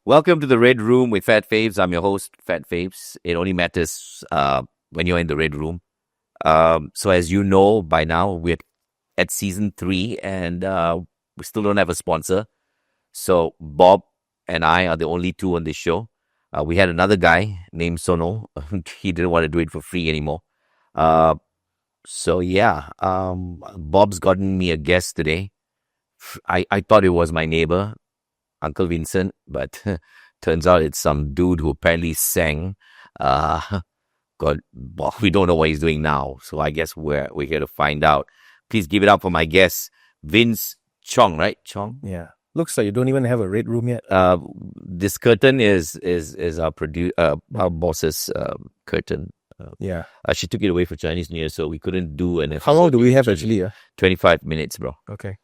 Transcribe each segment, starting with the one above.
Welcome to the Red Room with Phat Fabes. I'm your host, Phat Fabes. It only matters when you're in the Red Room. So as you know by now, we're at season 3 and we still don't have a sponsor. So Bob and I are the only two on this show. We had another guy named Sono. He didn't want to do it for free anymore. Bob's gotten me a guest today. I thought it was my neighbor, Uncle Vincent, but turns out it's some dude who apparently sang. We don't know what he's doing now, so I guess we're here to find out. Please give it up for my guest, Vince Chong, right? Chong? Yeah. Looks like you don't even have a red room yet. This curtain is our boss's curtain. She took it away for Chinese New Year, so we couldn't do an episode. How long do we have actually? 25 minutes, bro. Okay.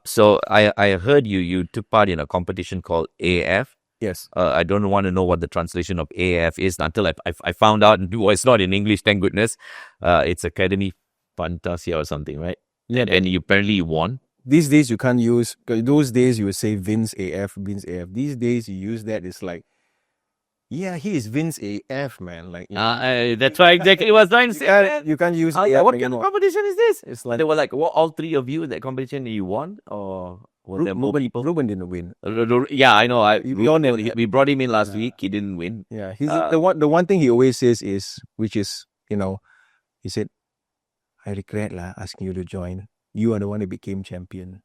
So I heard you took part in a competition called AF. Yes. I don't want to know what the translation of AF is until I found out. It's not in English, thank goodness. It's Academy Fantasia or something, right? Yeah. And you apparently won. These days you can't use, because those days you would say Vince AF, Vince AF. These days you use that, it's like, yeah, he is Vince AF, man. Like, that's why exactly was trying to say. You can't use AF. What kind of competition is this? It's like, they were like, well, all three of you in that competition, you won? Or were there more people? Ruben didn't win. Yeah, I know. We brought him in last week. He didn't win. Yeah, he's the one thing he always says is, which is, he said, I regret asking you to join. You are the one who became champion.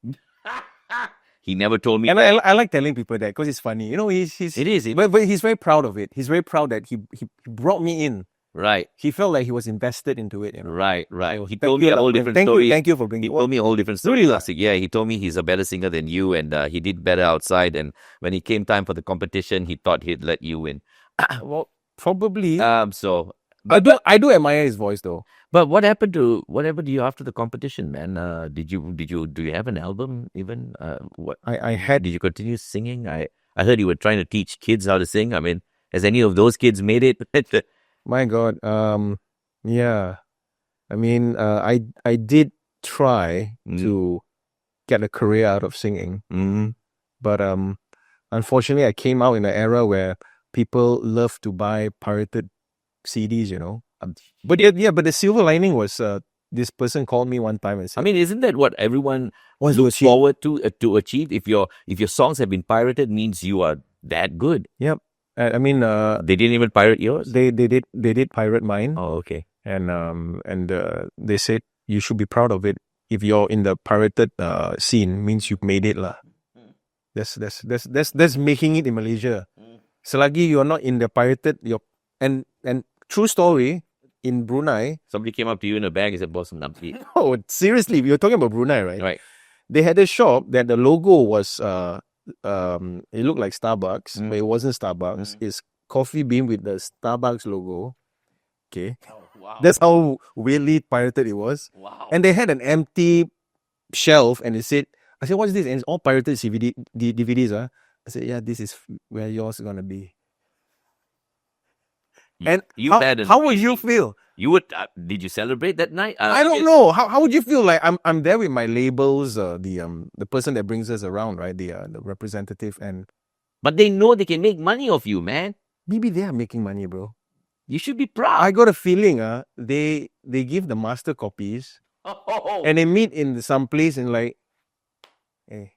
He never told me. And I like telling people that because it's funny. But he's very proud of it. He's very proud that he brought me in. Right. He felt like he was invested into it. Right. So he told me a whole different story. Thank you for bringing it. He told me a whole different story last week. Yeah, he told me he's a better singer than you and he did better outside. And when it came time for the competition, he thought he'd let you win. Well, probably. But I do admire his voice though. But what happened to you after the competition, man? Do you have an album even? I had. Did you continue singing? I heard you were trying to teach kids how to sing. I mean, has any of those kids made it? My God. Yeah. I mean, I did try to get a career out of singing. But unfortunately, I came out in an era where people love to buy pirated CDs, But the silver lining was this person called me one time and said, I mean, isn't that what everyone looks forward to achieve? If your songs have been pirated, means you are that good. Yep. I mean, they didn't even pirate yours. They did pirate mine. Oh, okay. And they said you should be proud of it. If you're in the pirated scene, means you've made it lah. That's making it in Malaysia. Selagi you're not in the pirated, and true story, in Brunei, somebody came up to you in a bag and said, "Boss, nampi." Oh, seriously, you're talking about Brunei, right? Right. They had a shop that the logo was it looked like Starbucks, but it wasn't Starbucks. It's Coffee Bean with the Starbucks logo. Okay. Oh, wow. That's how weirdly pirated it was. Wow. And they had an empty shelf and I said, what's this? And it's all pirated DVDs. I said, yeah, this is where yours is gonna be. And how would you feel? You would? Did you celebrate that night? I don't know. How would you feel? Like I'm there with my labels, the person that brings us around, right? The representative, but they know they can make money off you, man. Maybe they are making money, bro. You should be proud. I got a feeling, they give the master copies, and they meet in some place and like, hey.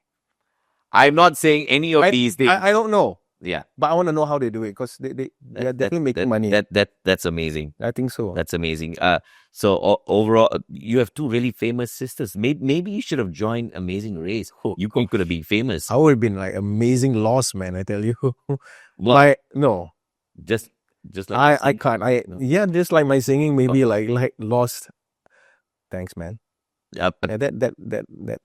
I'm not saying any of these things. I don't know. Yeah, but I want to know how they do it because they are definitely making money. That's amazing. I think so. That's amazing. So overall, you have two really famous sisters. Maybe you should have joined Amazing Race. You could have been famous. I would have been like amazing lost, man. I tell you. No, just like I can't. Just like my singing. Maybe like lost. Thanks, man. Yeah, but that.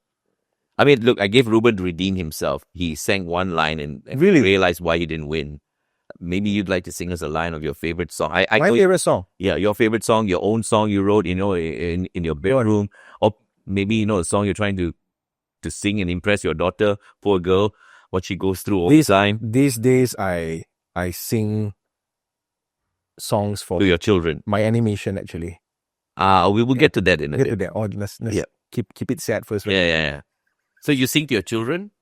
I mean, look, I gave Ruben to redeem himself. He sang one line and really realized why he didn't win. Maybe you'd like to sing us a line of your favorite song. My favorite song? Yeah, your favorite song, your own song you wrote, in your bedroom. Or maybe, a song you're trying to sing and impress your daughter, poor girl, what she goes through all the time. These days, I sing songs for your children. My animation, actually. We will get to that in a bit. Get to that. Let's keep it sad first. Right? Yeah. So you sing to your children?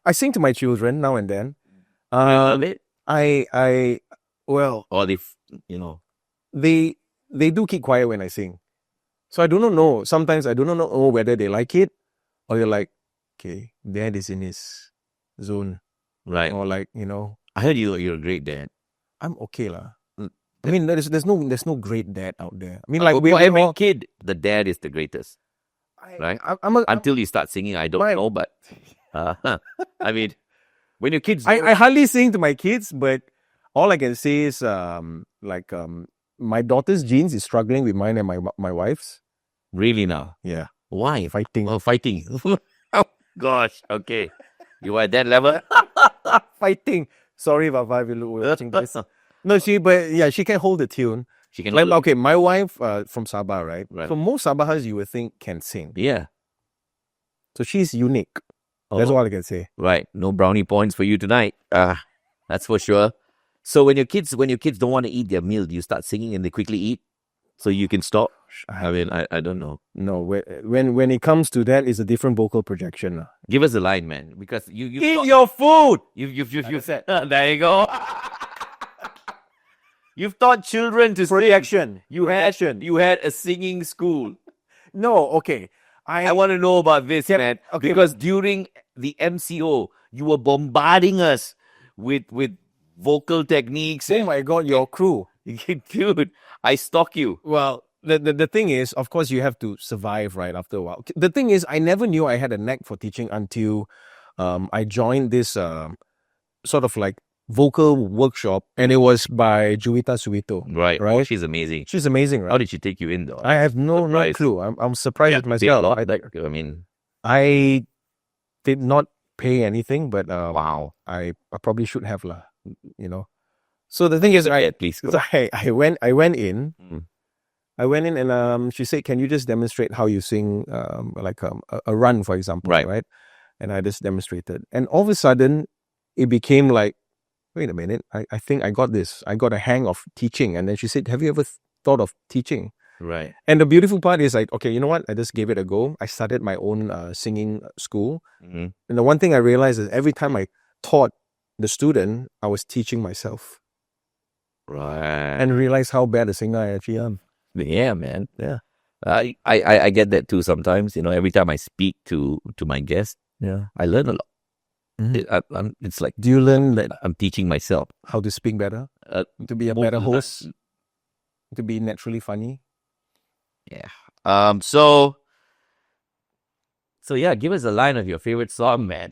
I sing to my children now and then. love it? Well, Or they do keep quiet when I sing. So I do not know. Sometimes I do not know whether they like it or they're like, okay, dad is in his zone. right. Or like, I heard you're a great dad. I'm okay lah. I mean, there's no great dad out there. I mean, Like like for every all, kid, the dad is the greatest, right? I'm Until you start singing, I don't know, but I mean, when your kids, I hardly sing to my kids, but all I can say is my daughter's genes is struggling with mine and my wife's. really now, Yeah, why fighting. Oh, fighting. Oh gosh, okay, you are at that level. Fighting. Sorry, Vava, if you're watching this. No, she can hold the tune. She can Like, okay, my wife from Sabah, right? Right. So most Sabahas you would think can sing. Yeah. So she's unique. That's all I can say. Right. No brownie points for you tonight. That's for sure. So when your kids don't want to eat their meal, do you start singing and they quickly eat so you can stop? I mean, I don't know. No, when it comes to that, it's a different vocal projection. Give us a line, man, because you Eat your food. You've said there you go. You've taught children to Projection. sing. You had a singing school. No, okay. I want to know about this, man. Okay. Because during the MCO, you were bombarding us with vocal techniques. Oh my God, your crew. Dude, I stalk you. Well, the thing is, of course, you have to survive right after a while. The thing is, I never knew I had a knack for teaching until I joined this sort of like vocal workshop, and it was by Juwita Suwito. Right. Right. She's amazing. She's amazing, right? How did she take you in, though? I have no clue. I'm surprised with myself. I did not pay anything, but wow. I probably should have lah. So the thing is, please go. So I went in. I went in and she said, "Can you just demonstrate how you sing a run, for example?" Right. And I just demonstrated, and all of a sudden, it became like, wait a minute, I think I got this. I got a hang of teaching. And then she said, have you ever thought of teaching? Right. And the beautiful part is like, okay, you know what? I just gave it a go. I started my own singing school. And the one thing I realized is every time I taught the student, I was teaching myself. Right. And realized how bad a singer I actually am. Yeah, man. Yeah. I get that too sometimes. Every time I speak to my guests, I learn a lot. It's like, do you learn that I'm teaching myself how to speak better, to be a better host, to be naturally funny? Yeah. So yeah, give us a line of your favorite song, man.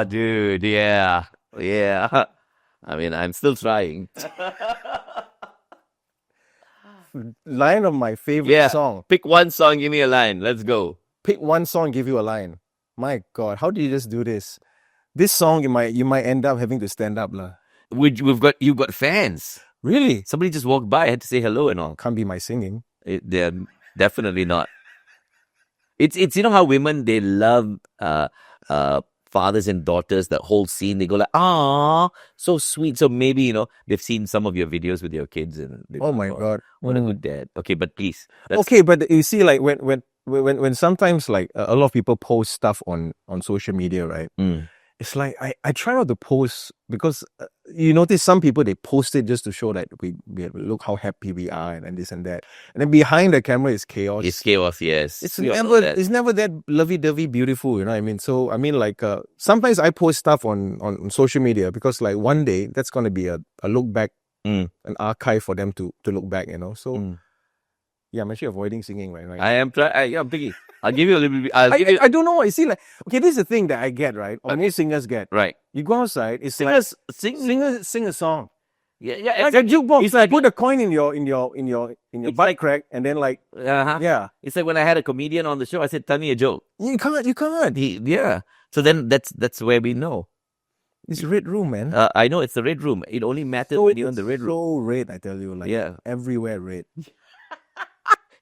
Dude, yeah. I mean, I'm still trying. Line of my favorite song. Pick one song, give me a line. Let's go. Pick one song, give you a line. My God, how do you just do this? This song, you might end up having to stand up lah. You've got fans. Really? Somebody just walked by, I had to say hello and all. Can't be my singing. They're definitely not. It's how women, they love fathers and daughters, that whole scene. They go like, "Ah, so sweet." So maybe they've seen some of your videos with your kids, and oh my God, what a good dad. Okay, but please. Okay, but you see, like when sometimes like a lot of people post stuff on social media, right? It's like I try not to post because you notice some people, they post it just to show that we look how happy we are and this and that, and then behind the camera is chaos. It's chaos, yes. It's never that lovey-dovey beautiful, you know what I mean? So I mean, like sometimes I post stuff on social media because like one day that's gonna be a look back, an archive for them to look back, So yeah, I'm actually avoiding singing right now. I am trying. I'm thinking. I'll give you a little bit. I don't know. You see, like, okay, this is the thing that I get, right? Or most singers get. Right. You go outside, it's singers sing a song. Yeah. Like a jukebox. It's like put a coin in your butt crack, and then like yeah. It's like when I had a comedian on the show, I said, "Tell me a joke." You can't. Yeah. So then that's where we know. It's Red Room, man. I know it's the Red Room. It only matters when you're in the Red Room. So red, I tell you, like everywhere red.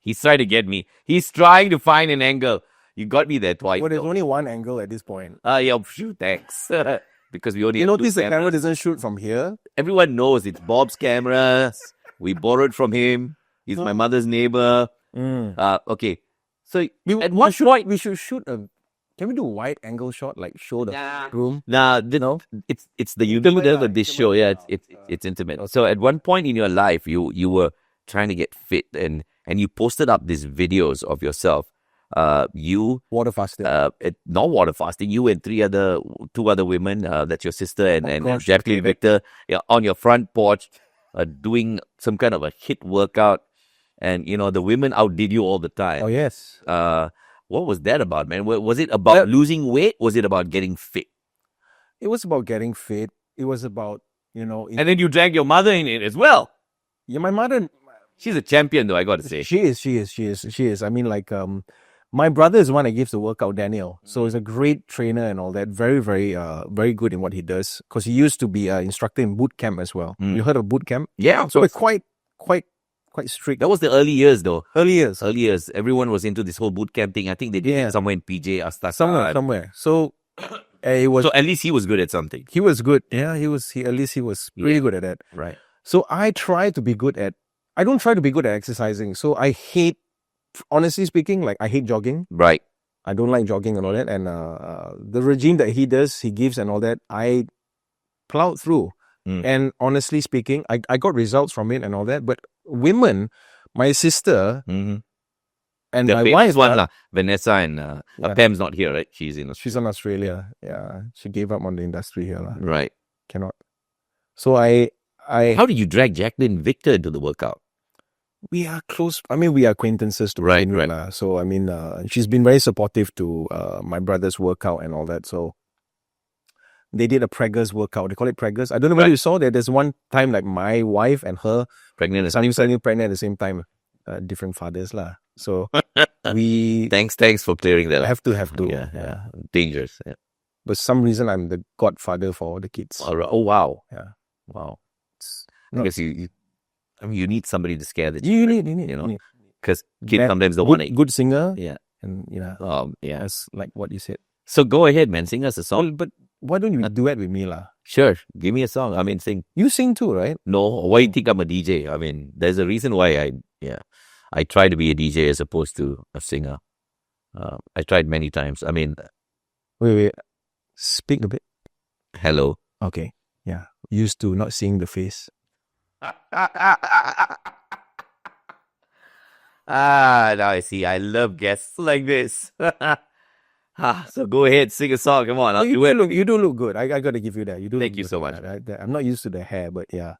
He's trying to get me. He's trying to find an angle. You got me there twice. Well, there's only one angle at this point. Yeah, shoot, thanks. Because we only notice the camera doesn't shoot from here. Everyone knows it's Bob's camera. We borrowed from him. He's my mother's neighbor. Okay. So We, at we what should point? we should shoot a. Can we do a wide angle shot, like show the room? Nah, No, it's the Intimate universe lah, of this intimate show. Yeah, lah. it's intimate. So at one point in your life, you were trying to get fit, and you posted up these videos of yourself. You Water fasting. not water fasting. You and two other women. That's your sister and gosh, Jacqueline okay. Victor. Yeah, on your front porch, doing some kind of a HIIT workout, and the women outdid you all the time. Oh yes. What was that about, man? Was it about losing weight? Was it about getting fit? It was about getting fit. It was about and then you dragged your mother in it as well. Yeah, my mother. She's a champion, though. I got to say, she is. I mean, like my brother is one that gives the workout, Daniel. So he's a great trainer and all that. Very, very, very good in what he does. Because he used to be an instructor in boot camp as well. You heard of boot camp? Yeah. So it's quite strict. That was the early years, though. Early years. Everyone was into this whole boot camp thing. I think they did it somewhere in PJ, Astaka. Somewhere. So it was. So at least he was good at something. He was good. Yeah, he was. At least he was pretty good at that. Right. So I try to be good at. I don't try to be good at exercising. So I hate, honestly speaking, like I hate jogging. Right. I don't like jogging and all that. And the regime that he gives and all that, I plowed through. And honestly speaking, I got results from it and all that. But women, my sister and my wife, Vanessa and Pam's not here, right? She's in Australia. Yeah, she gave up on the industry here, right? Cannot. So I. How did you drag Jacqueline Victor into the workout? We are close. I mean, we are acquaintances to right. So I mean, she's been very supportive to my brother's workout and all that. So they did a preggers workout. They call it preggers. I don't know whether you saw that. There's one time like my wife and her pregnant, suddenly pregnant at the same time. Different fathers lah. So we thanks for clearing that. Have to. Yeah. Dangerous. Yeah. But some reason I'm the godfather for all the kids. Oh wow. Yeah. Wow. I guess you need somebody to scare the children. You need. Because kids sometimes don't want to. Good singer. Yeah. And yeah. That's like what you said. So go ahead, man. Sing us a song. Well, but why don't you duet with me lah? Sure. Give me a song. I mean, sing. You sing too, right? No. Why do you think I'm a DJ? I mean, there's a reason why I try to be a DJ as opposed to a singer. I tried many times. I mean. Wait. Speak a bit. Hello. Okay. Yeah. Used to not seeing the face. Now I see. I love guests like this. So go ahead, sing a song. Come on, you do look good. I got to give you that. You do. Thank you so much. I'm not used to the hair, but yeah.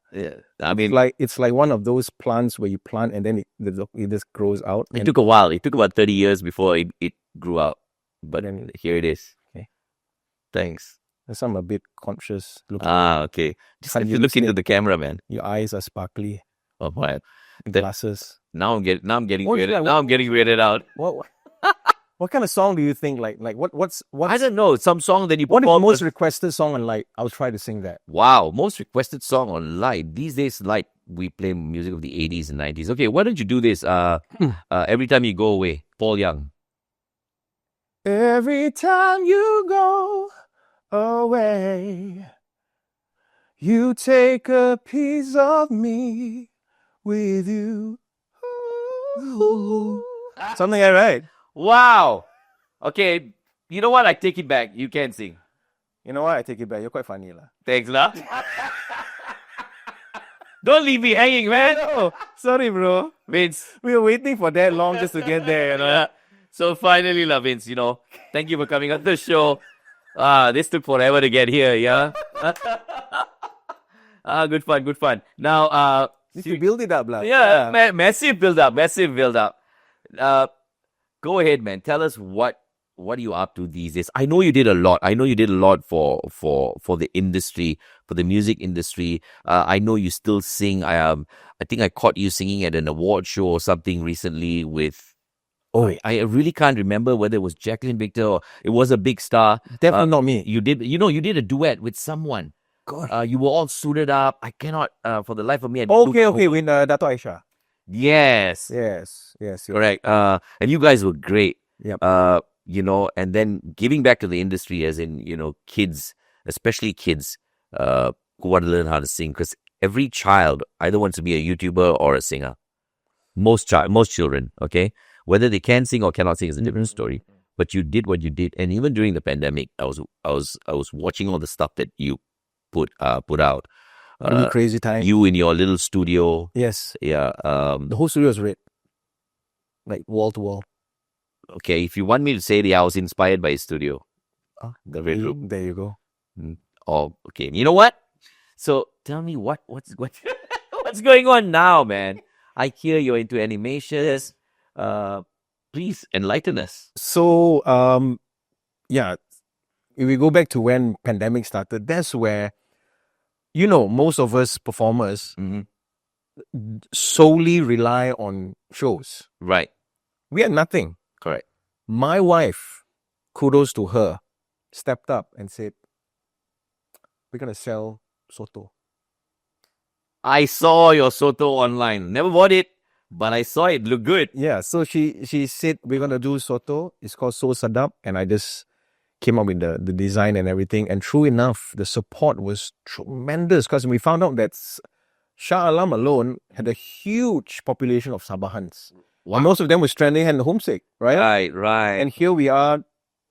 I mean, it's like one of those plants where you plant and then it just grows out. It took a while. It took about 30 years before it grew out. But then here it is. Okay. Thanks. I'm a bit conscious. Okay. Just have to look into the camera, man. Your eyes are sparkly. Oh, what? Glasses. Now I'm getting weirded. Now I'm getting weirded out. What kind of song do you think? Like what's I don't know. Some song that you. What is the most requested song on Light? I'll try to sing that. Wow, most requested song on Light. These days, Light, we play music of the 80s and 90s. Okay, why don't you do this? Every time you go away, Paul Young. Every time you go away, you take a piece of me with you. Something like that. Wow. Okay, you know what? I take it back. You can sing. You know what? I take it back. You're quite funny lah. Thanks lah. Don't leave me hanging, man. No, sorry, bro. Vince, we were waiting for that long just to get there, you know. So finally, Vince, thank you for coming on the show. This took forever to get here, yeah? Good fun. Now, need to build it up, lah. Yeah. Massive build up. Go ahead, man. Tell us what are you up to these days? I know you did a lot. For the industry, for the music industry. I know you still sing. I think I caught you singing at an award show or something recently with. Oh, I really can't remember whether it was Jacqueline Victor or it was a big star. Definitely not me. You did a duet with someone. God. You were all suited up. I cannot, for the life of me. Okay, with Dato' Aisha. Yes. Correct. And you guys were great. Yep. And then giving back to the industry, as in, kids, especially kids, who want to learn how to sing, because every child either wants to be a YouTuber or a singer. Most children, okay? Whether they can sing or cannot sing is a different story. But you did what you did, and even during the pandemic, I was watching all the stuff that you put out. Really crazy time. You in your little studio. Yes. Yeah. The whole studio is red, like wall to wall. Okay, if you want me to say I was inspired by his studio, the Red Room. There you go. Oh, okay. You know what? So tell me what's what's going on now, man? I hear you're into animations. Please enlighten us. So, yeah, if we go back to when pandemic started, that's where, most of us performers solely rely on shows. Right. We had nothing. Correct. My wife, kudos to her, stepped up and said, we're going to sell Soto. I saw your Soto online. Never bought it, but I saw it. Look good. Yeah, so she said, we're going to do Soto. It's called So Sadap. And I just came up with the design and everything. And true enough, the support was tremendous because we found out that Shah Alam alone had a huge population of Sabahans. Wow. And most of them were stranded and homesick, right? Right. And here we are.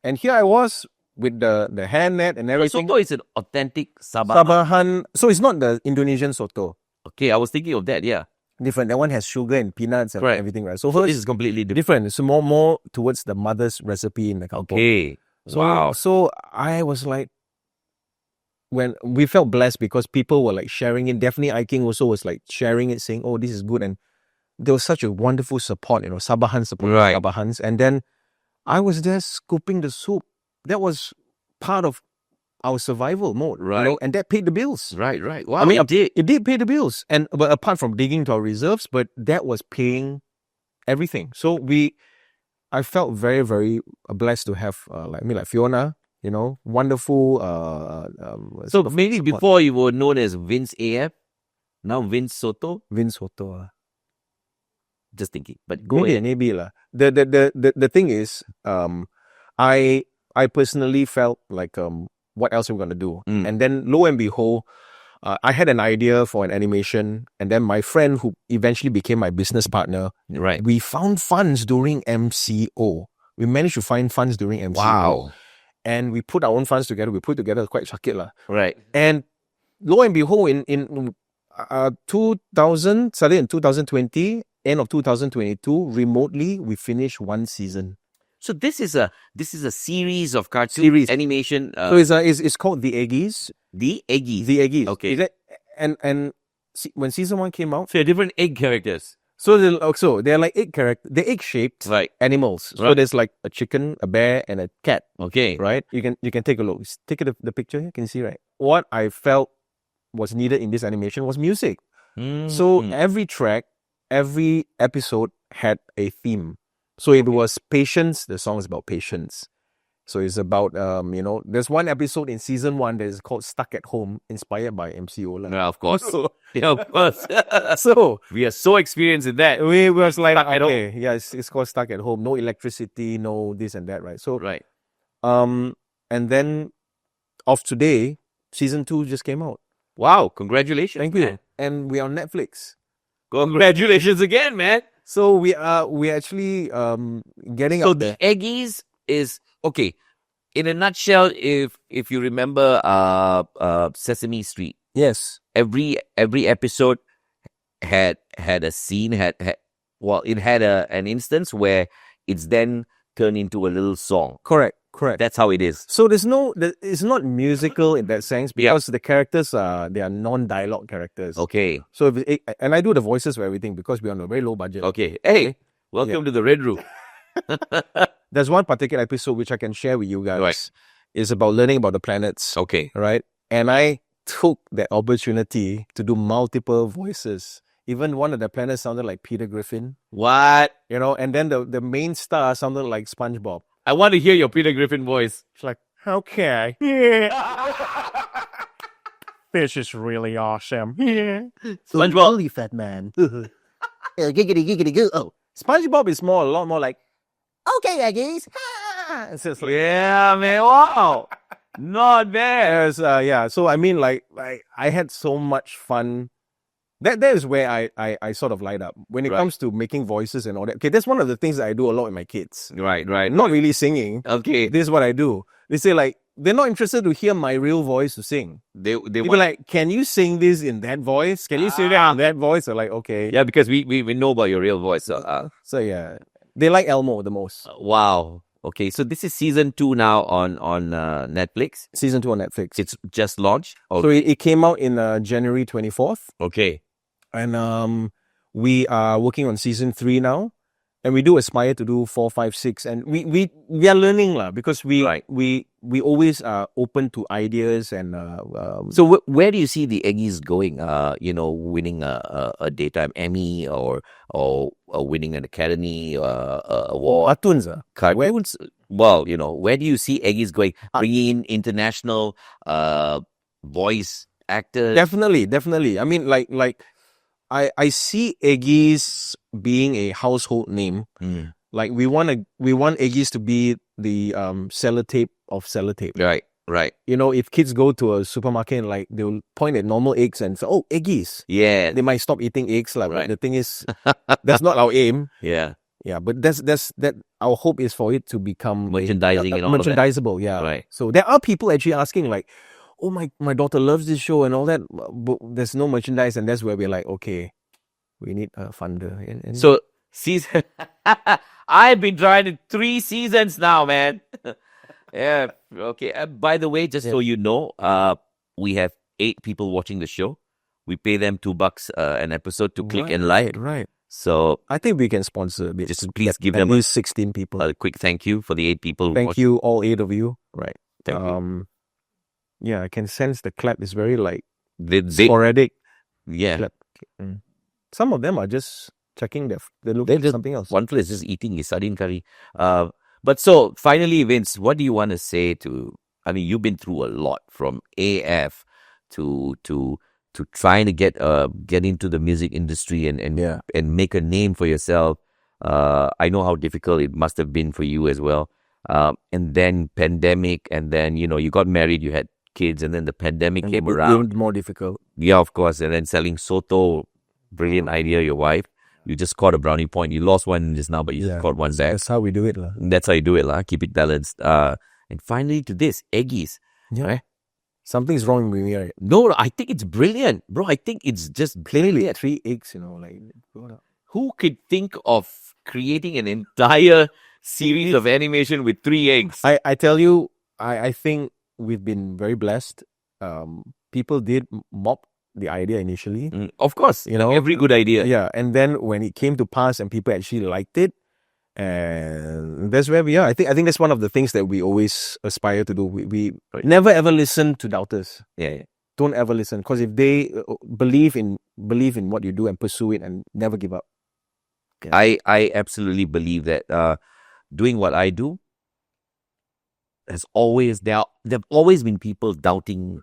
And here I was with the hand net and everything. Soto is an authentic Sabahan. So it's not the Indonesian Soto. Okay, I was thinking of that, yeah. Different. That one has sugar and peanuts and everything, right? So this is completely different. It's more towards the mother's recipe in the kampung. Okay. Wow. So I was like, when we felt blessed because people were like sharing it. Daphne Iking also was like sharing it, saying, oh, this is good. And there was such a wonderful support, Sabahan support, Sabahans. And then I was there scooping the soup. That was part of our survival mode, right? And that paid the bills, right. Wow, I mean, it did pay the bills, but apart from digging to our reserves, but that was paying everything. So I felt very, very blessed to have like Fiona, wonderful. So maybe support. Before you were known as Vince AF, now Vince Soto. Just thinking, but go ahead. Maybe lah. The thing is, I personally felt like what else are we going to do? And then lo and behold, I had an idea for an animation, and then my friend who eventually became my business partner, right? We found funds during MCO. We managed to find funds during MCO. Wow. And we put our own funds together. We put together quite shakit lah. Right. And lo and behold, in 2000, started in 2020, end of 2022, remotely, we finished one season. So this is a series of cartoon animation. So it's called The Eggies. The Eggies. The Eggies. Okay. And when season 1 came out, so they're different egg characters. So they're like they're egg-shaped animals. Right. So there's like a chicken, a bear, and a cat. Okay. Right? You can take a look. Take the picture here. Can you see, right? What I felt was needed in this animation was music. So every track, every episode had a theme. So it was patience. The song is about patience. So it's about, there's one episode in season 1 that is called Stuck at Home, inspired by MCO. Yeah, of course. Yeah, of course. So we are so experienced in that. We was like, okay, yeah, it's called Stuck at Home. No electricity, no this and that, right? So, right. And then of today, season 2 just came out. Wow, congratulations. Thank you. And we are on Netflix. Congratulations again, man. So we actually getting so up there. The Eggies is okay. In a nutshell, if you remember Sesame Street. Yes. Every episode had a scene, it had an instance where it's then turned into a little song. Correct. That's how it is. So it's not musical in that sense because the characters they are non-dialogue characters. Okay. So and I do the voices for everything because we're on a very low budget. Okay. Hey, welcome to the Red Room. There's one particular episode which I can share with you guys. Right. It's about learning about the planets. Okay. Right? And I took that opportunity to do multiple voices. Even one of the planets sounded like Peter Griffin. What? And then the main star sounded like SpongeBob. I want to hear your Peter Griffin voice. It's like, okay. This is really awesome. SpongeBob. Holy fat man. Giggity goo. Oh, SpongeBob is a lot more like, okay, Eggies. Like, yeah, man. Wow. Not bad. So I mean, like I had so much fun That is where I sort of light up when it comes to making voices and all that. Okay, that's one of the things that I do a lot with my kids. Right. Not really singing. Okay. This is what I do. They say like they're not interested to hear my real voice to sing. They be like, can you sing this in that voice? Can you sing that in that voice? Or like, okay. Yeah, because we know about your real voice. So yeah, they like Elmo the most. Wow. Okay, so this is season 2 now on Netflix. Season 2 on Netflix. It's just launched. Okay. So it came out in January 24th. Okay. And we are working on season 3 now, and we do aspire to do 4, 5, 6, and we are learning because we always are open to ideas and. So where do you see the Eggies going? Winning a daytime Emmy or winning an Academy award. Cartoons. Well, where do you see Eggies going? Bringing in international voice actors. Definitely. I mean, like. I see Eggies being a household name. Like we want Eggies to be the sellotape of sellotape. Right. If kids go to a supermarket and like they'll point at normal eggs and say, "Oh, Eggies." Yeah. They might stop eating eggs. Right. The thing is, that's not our aim. Yeah. Yeah, but that's our hope is for it to become merchandising and all merchandisable. That. Yeah. Right. So there are people actually asking like, "Oh, my daughter loves this show and all that, but there's no merchandise," and that's where we're like, okay, we need a funder. And so season, I've been trying it 3 seasons now, man. Yeah. Okay. By the way, just so you know, we have 8 people watching the show. We pay them $2 an episode to click and like. Right. So I think we can sponsor a bit. Just please give at them least 16 people. A quick thank you for the 8 people. Thank you, all 8 of you. Right. Thank you. Yeah, I can sense the clap is very like sporadic. Yeah. Clap. Some of them are just checking they're looking at something else. One place just eating his sardine curry. But so finally, Vince, what do you want to say to? I mean, you've been through a lot from AF to trying to get into the music industry and make a name for yourself. I know how difficult it must have been for you as well. And then pandemic, and then you got married, you had kids, and then the pandemic came around. More difficult. Yeah, of course. And then selling soto, brilliant idea. Your wife, you just caught a brownie point. You lost one just now, but you just caught one back. That's how we do it, lah. That's how you do it, lah. Keep it balanced. And finally to this Eggies. Yeah. Right? Something's wrong with me, right? No, I think it's brilliant, bro. I think it's just clearly 3 eggs. Like who could think of creating an entire series of animation with 3 eggs? I tell you, I think we've been very blessed. People did mock the idea initially. Of course, every good idea. Yeah, and then when it came to pass and people actually liked it, and that's where we are. I think that's one of the things that we always aspire to do. We never ever listen to doubters. Yeah. Don't ever listen, because if they believe in what you do and pursue it and never give up. Yeah. I absolutely believe that doing what I do, there've always been people doubting.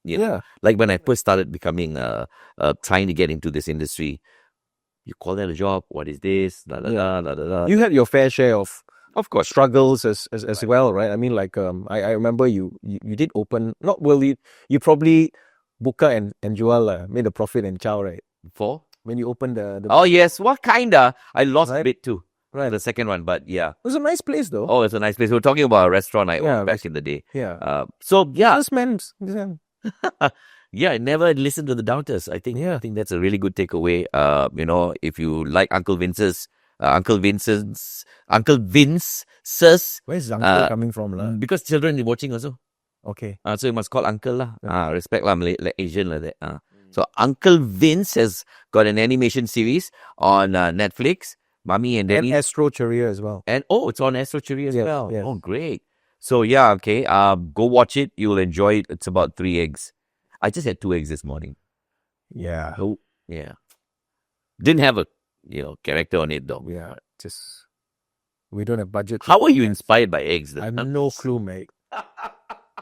Like when I first started becoming trying to get into this industry, you call that a job? What is this? You had your fair share of course, struggles as well, right? I mean, like I remember you did open. You probably Buka and Joel made a profit and chow, right? For when you opened the oh yes, what kinda? I lost a bit too. Right, the second one, but yeah, it was a nice place though. Oh, it's a nice place. We're talking about a restaurant I opened back in the day. Yeah. So yeah, this man. Yeah, I never listened to the doubters. I think that's a really good takeaway. If you like Uncle Vince's, where's uncle coming from, lah? Because children are watching also. Okay. So you must call uncle lah. Respect lah, like Asian like that. So Uncle Vince has got an animation series on Netflix. Mommy and Daddy. And Astro Cheria as well. And it's on Astro Cheria as well. Yes. Oh, great. So yeah, okay. Go watch it. You'll enjoy it. It's about 3 eggs. I just had 2 eggs this morning. Yeah. Oh, yeah. Didn't have a character on it though. Yeah. Just we don't have budget. How are you inspired by eggs? I have no clue, mate.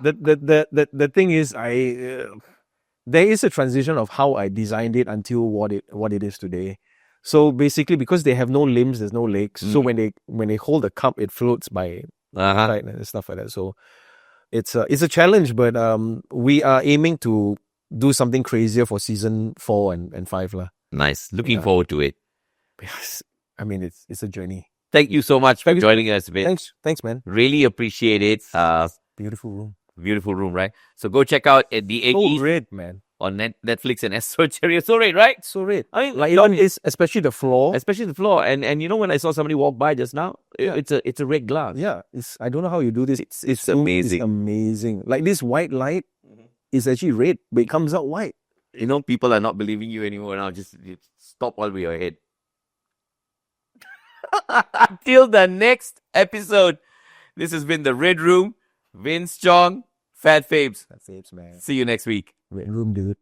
The thing is, there is a transition of how I designed it until what it is today. So basically, because they have no limbs, there's no legs. So when they hold the cup, it floats by side and stuff like that. So it's a challenge, but we are aiming to do something crazier for season 4 and 5 lah. Nice. Looking forward to it. Because, I mean, it's a journey. Thank you so much for joining us, Vince. Thanks, man. Really appreciate it. Beautiful room. Beautiful room, right? So go check out The Eggies. So red, man. On Netflix and Astro Cherry. So red, right? So red. I mean, like, it's especially the floor. Especially the floor. And when I saw somebody walk by just now, it's a red glass. Yeah. I don't know how you do this. It's amazing. It's amazing. Like this white light is actually red, but it comes out white. People are not believing you anymore now. Just stop all with your head. Until the next episode, this has been The Red Room. Vince Chong, Phat Fabes. Phat Fabes, man. See you next week. Red Room, dude.